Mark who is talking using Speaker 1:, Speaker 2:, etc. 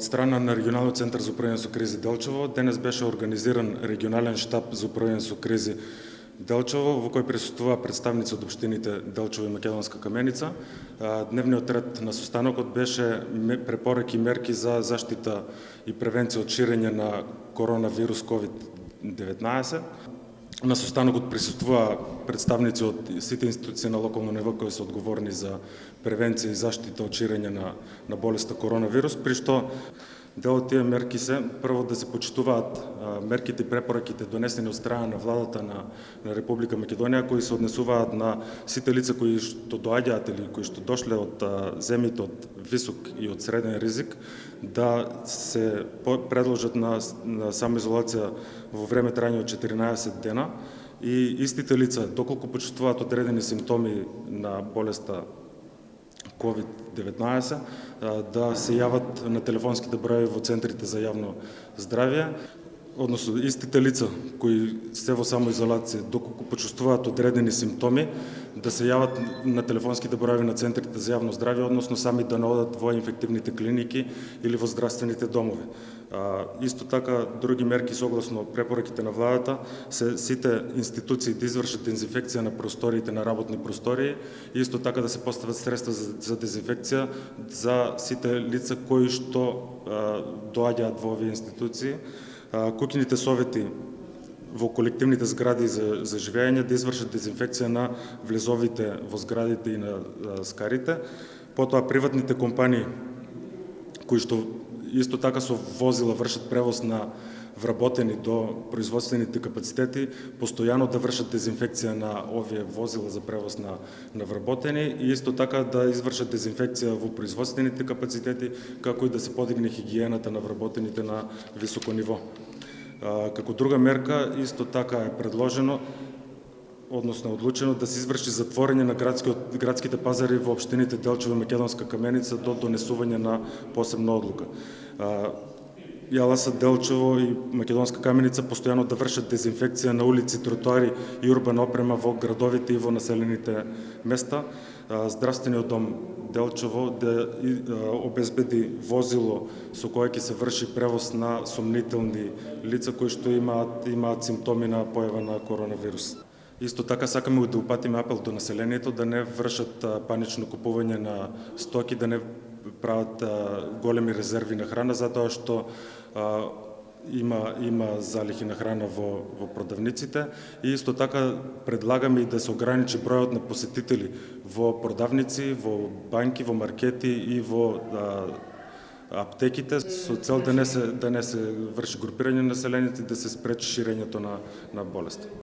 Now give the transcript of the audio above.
Speaker 1: Од страна на Регионалниот центар за управување со кризи Делчево, денес беше организиран регионален штаб за управување со кризи Делчево, во кој присуствуваа представници од општините Делчево и Македонска Каменица. Дневниот ред на состанокот беше препораки и мерки за заштита и превенција од ширење на коронавирус COVID-19. На состанокот присуствуваа представници од сите институции на локално ниво кои се одговорни за превенција и заштита од ширење на болеста коронавирус, при што дел од тие мерки се прво да се почитуваат мерките и препораките донесени од страна на владата на Република Македонија, кои се однесуваат на сите лица кои што доаѓаат или кои што дошле од земјите од висок и од среден ризик, да се предложат на самоизолација во време трајање од 14 дена, и истите лица, доколку почувствуваат одредени симптоми на болеста COVID-19, да се јават на телефонските броеви во центрите за јавно здравје, односно истите лица кои се во самоизолација, доколку почувствуваат одредени симптоми, да се јават на телефонските броеви на центрите за јавно здравје, односно сами да не одат во инфективните клиники или во здравствените домови. Исто така, други мерки согласно препораките на владата се сите институции да извршат дезинфекција на просториите, на работни простории, и исто така да се постават средства за дезинфекција за сите лица кои што доаѓаат во овие институции. Куќните совети во колективните згради за живење да извршат дезинфекција на влезовите во зградите и на скарите. Потоа приватните компании кои што исто така со возила вршат превоз на вработени до производствените капацитети, постојано да вршат дезинфекција на овие возила за превоз на вработени, и исто така да извршат дезинфекција во производствените капацитети, како и да се подигне хигиената на вработените на високо ниво. Како друга мерка, исто така е предложено, односно одлучено, да се изврши затворање на градските пазари во општините Делчево и Македонска Каменица до донесување на посебна одлука. ЈАЛАС Делчево и Македонска Каменица постојано да вршат дезинфекција на улици, тротоари и урбана опрема во градовите и во населените места. Здравствениот дом Делчево да обезбеди возило со кое ќе се врши превоз на сомнителни лица кои што имаат симптоми на појава на коронавирус. Исто така сакаме да упатиме апел до населението да не вршат панично купување на стоки, да не прават големи резерви на храна, затоа што има залихи на храна во продавниците, и исто така предлагаме и да се ограничи бројот на посетители во продавници, во банки, во маркети и во аптеките, со цел да не се врши групирање на населението и да се спречи ширењето на болест.